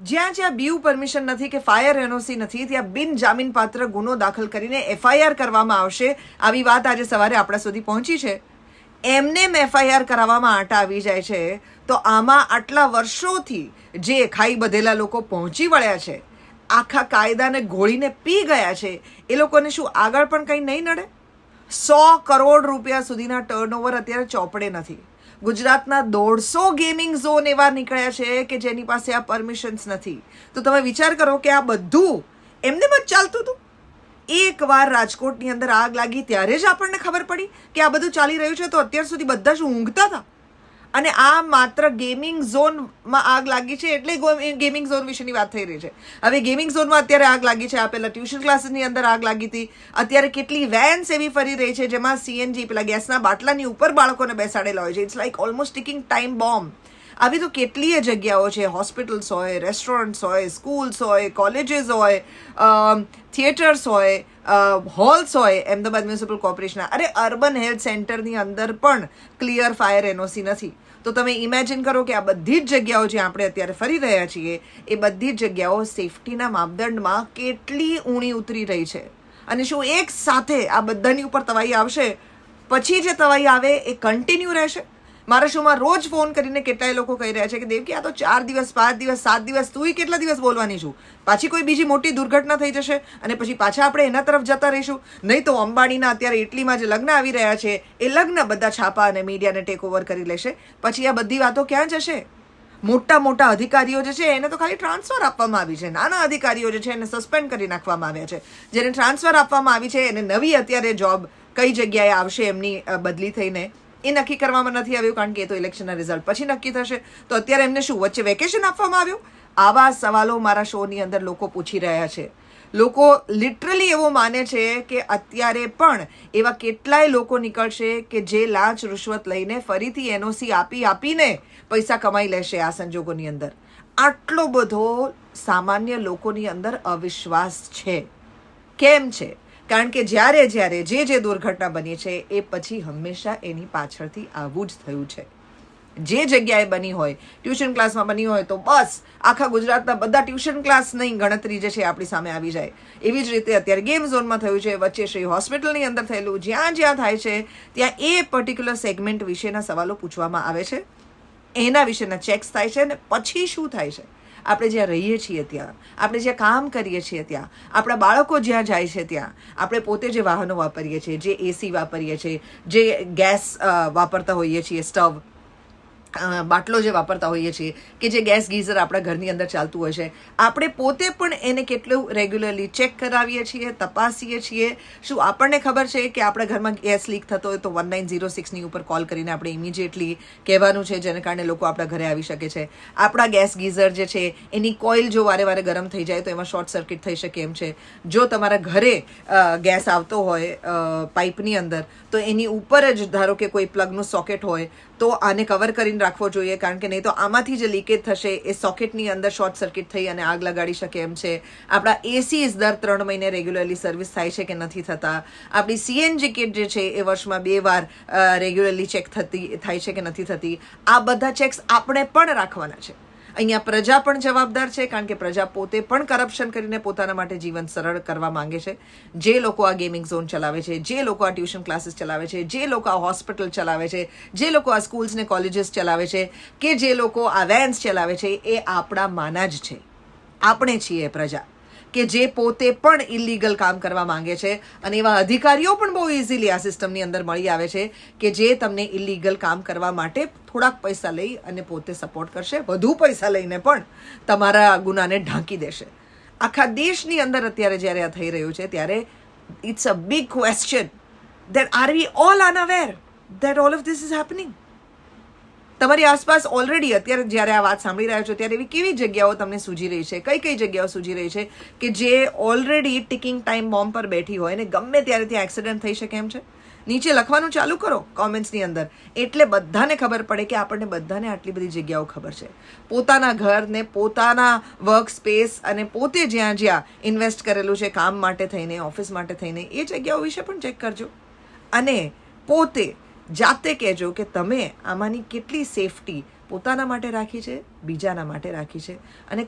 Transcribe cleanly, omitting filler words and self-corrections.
જ્યાં જ્યાં BU permission નથી કે ફાયર એનઓસી નથી ત્યાં બિન જામીનપાત્ર ગુનો દાખલ કરીને એફઆઈઆર કરવામાં આવશે. આવી વાત આજે સવારે આપણા સુધી પહોંચી છે. એમને એફઆઈઆર કરાવવામાં આટા આવી જાય છે તો આમાં આટલા વર્ષોથી જે ખાઈ બધેલા લોકો પહોંચી વળ્યા છે, આખા કાયદાને ઘોળીને પી ગયા છે, એ લોકોને શું આગળ પણ કંઈ નહીં નડે? 100 કરોડ રૂપિયા સુધીના ટર્નઓવર અત્યારે ચોપડે નથી. ગુજરાતના 150 ગેમિંગ ઝોન એવા નીકળ્યા છે કે જેની પાસે આ પરમિશન્સ નથી. તો તમે વિચાર કરો કે આ બધું એમને જ ચાલતું હતું. એકવાર રાજકોટની અંદર આગ લાગી ત્યારે જ આપણને ખબર પડી કે આ બધું ચાલી રહ્યું છે. તો અત્યાર સુધી બધા શું ઊંઘતા હતા? અને આ માત્ર ગેમિંગ ઝોનમાં આગ લાગી છે એટલે ગેમિંગ ઝોન વિશેની વાત થઈ રહી છે. હવે ગેમિંગ ઝોનમાં અત્યારે આગ લાગી છે. આ પહેલા ટ્યુશન ક્લાસીસની અંદર આગ લાગી હતી. અત્યારે કેટલી વેન્સ એવી ફરી રહી છે જેમાં સીએનજી પેલા ગેસના બાટલાની ઉપર બાળકોને બેસાડેલા હોય છે. It's like almost ticking time bomb. આવી તો કેટલીય જગ્યાઓ છે. હોસ્પિટલ્સ હોય, રેસ્ટોરન્ટ્સ હોય, સ્કૂલ્સ હોય, કોલેજીસ હોય, થિયેટર્સ હોય, હોલ્સ હોય અમદાવાદ મ્યુનિસિપલ કોર્પોરેશનના. અરે અર્બન હેલ્થ સેન્ટરની અંદર પણ ક્લિયર ફાયર એનઓસી નથી. તો તમે ઇમેજિન કરો કે આ બધી જ જગ્યાઓ જે આપણે અત્યારે ફરી રહ્યા છીએ એ બધી જ જગ્યાઓ સેફટીના માપદંડમાં કેટલી ઊણી ઉતરી રહી છે. અને શું એક સાથે આ બધાની ઉપર તવાઈ આવશે પછી જે તવાઈ આવે એ કન્ટિન્યુ રહેશે? મારા શોમાં રોજ ફોન કરીને કેટલાય લોકો કહી રહ્યા છે કે દેવકી આ તો 4 દિવસ 5 દિવસ 7 દિવસ તું કેટલા દિવસ બોલવાની છું? પાછી કોઈ બીજી મોટી દુર્ઘટના થઈ જશે અને પછી પાછા આપણે એના તરફ જતા રહીશું. નહીં તો અંબાણીના અત્યારે ઇટલીમાં જે લગ્ન આવી રહ્યા છે એ લગ્ન બધા છાપા અને મીડિયાને ટેક ઓવર કરી લેશે. પછી આ બધી વાતો ક્યાં જશે? મોટા મોટા અધિકારીઓ જે છે એને તો ખાલી ટ્રાન્સફર આપવામાં આવી છે. નાના અધિકારીઓ જે છે એને સસ્પેન્ડ કરી નાખવામાં આવ્યા છે. જેને ટ્રાન્સફર આપવામાં આવી છે એને નવી અત્યારે જોબ કઈ જગ્યાએ આવશે એમની બદલી થઈને એ નક્કી કરવામાં નથી આવ્યું, કારણ કે એ તો ઇલેક્શનના રિઝલ્ટ પછી નક્કી થશે. તો અત્યારે એમને શું વચ્ચે વેકેશન આપવામાં આવ્યું? આવા સવાલો મારા શોની અંદર લોકો પૂછી રહ્યા છે. લોકો લિટરલી એવો માને છે કે અત્યારે પણ એવા કેટલાય લોકો નીકળશે કે જે લાંચ રૂશ્વત લઈને ફરીથી એનઓસી આપીને પૈસા કમાઈ લેશે. આ સંજોગોની અંદર આટલો બધો સામાન્ય લોકોની અંદર અવિશ્વાસ છે. કેમ છે? કારણ કે જ્યારે જે દુર્ઘટના બની છે એ પછી હંમેશા એની પાછળથી આવું જ થયું છે. જે જગ્યાએ બની હોય, ટ્યુશન ક્લાસમાં બની હોય તો બસ આખા ગુજરાતના બધા ટ્યુશન ક્લાસની ગણતરી જે છે આપણી સામે આવી જાય. એવી જ રીતે અત્યારે ગેમ ઝોનમાં થયું છે, વચ્ચે શ્રી હોસ્પિટલની અંદર થયેલું. જ્યાં થાય છે ત્યાં એ પર્ટિક્યુલર સેગમેન્ટ વિશેના સવાલો પૂછવામાં આવે છે, એના વિશેના ચેક્સ થાય છે. અને પછી શું થાય છે? આપણે જ્યાં રહીએ છીએ ત્યાં, આપણે જ્યાં કામ કરીએ છીએ ત્યાં, આપણા બાળકો જ્યાં જાય છે ત્યાં, આપણે પોતે જે વાહનો વાપરીએ છીએ, જે એસી વાપરીએ છીએ, જે ગેસ વાપરતા હોઈએ છીએ, સ્ટવ બાટલો જે વાપરતા હોઈએ છીએ, કે જે ગેસ ગીઝર આપણા ઘરની અંદર ચાલતું હોય છે, આપણે પોતે પણ એને કેટલું રેગ્યુલરલી ચેક કરાવીએ છીએ, તપાસીએ છીએ. શું આપણને ખબર છે કે આપણા ઘરમાં ગેસ લીક થતો હોય તો 1906ની ઉપર કોલ કરીને આપણે ઇમિડિયેટલી કહેવાનું છે, જેને કારણે લોકો આપણા ઘરે આવી શકે છે. આપણા ગેસ ગીઝર જે છે એની કોઇલ જો વારે ગરમ થઈ જાય તો એમાં શોર્ટ સર્કિટ થઈ શકે એમ છે. જો તમારા ઘરે ગેસ આવતો હોય પાઇપની અંદર તો એની ઉપર જ ધારો કે કોઈ પ્લગનું સોકેટ હોય તો આને કવર કરીને રાખવો જોઈએ, કારણ કે નહીં તો આમાંથી જે લીકેજ થશે એ સોકેટની અંદર શોર્ટ સર્કિટ થઈ અને આગ લગાડી શકે એમ છે. આપણા એસીઝ દર 3 મહિને રેગ્યુલરલી સર્વિસ થાય છે કે નથી થતા? આપણી સીએનજી કિટ જે છે એ વર્ષમાં 2 વાર રેગ્યુલરલી ચેક થાય છે કે નથી થતી? આ બધા ચેક્સ આપણે પણ રાખવાના છે. અહીંયા પ્રજા પણ જવાબદાર છે, કારણ કે પ્રજા પોતે પણ કરપ્શન કરીને પોતાના માટે જીવન સરળ કરવા માંગે છે. જે લોકો આ ગેમિંગ ઝોન ચલાવે છે, જે લોકો આ ટ્યુશન ક્લાસીસ ચલાવે છે, જે લોકો આ હોસ્પિટલ ચલાવે છે, જે લોકો આ સ્કૂલ્સ ને કોલેજીસ ચલાવે છે, કે જે લોકો આ વેન્સ ચલાવે છે, એ આપણા માના જ છે. આપણે છીએ પ્રજા કે જે પોતે પણ ઇલીગલ કામ કરવા માંગે છે. અને એવા અધિકારીઓ પણ બહુ ઇઝીલી આ સિસ્ટમની અંદર મળી આવે છે કે જે તમને ઇલીગલ કામ કરવા માટે થોડાક પૈસા લઈ અને પોતે સપોર્ટ કરશે, વધુ પૈસા લઈને પણ તમારા ગુનાને ઢાંકી દેશે. આખા દેશની અંદર અત્યારે જ્યારે આ થઈ રહ્યું છે ત્યારે it's a big question that are we all unaware that all of this is happening? તમારી આસપાસ ઓલરેડી અત્યારે જ્યારે આ વાત સાંભળી રહ્યા છો ત્યારે એવી કેવી જગ્યાઓ તમને સૂજી રહી છે, કઈ જગ્યાઓ સૂજી રહી છે કે જે ઓલરેડી ટિકિંગ ટાઈમ બોમ્બ પર બેઠી હોય ને ગમે ત્યારે ત્યાં એક્સિડન્ટ થઈ શકે એમ છે? નીચે લખવાનું ચાલુ કરો કોમેન્ટ્સની અંદર, એટલે બધાને ખબર પડે કે આપણને બધાને આટલી બધી જગ્યાઓ ખબર છે. પોતાના ઘર ને પોતાના વર્ક સ્પેસ અને પોતે જ્યાં ઇન્વેસ્ટ કરેલું છે કામ માટે થઈને, ઓફિસ માટે થઈને, એ જગ્યાઓ વિશે પણ ચેક કરજો. અને પોતે જાતે કહેજો કે તમે આમાંની કેટલી સેફટી પોતાના માટે રાખી છે, બીજાના માટે રાખી છે, અને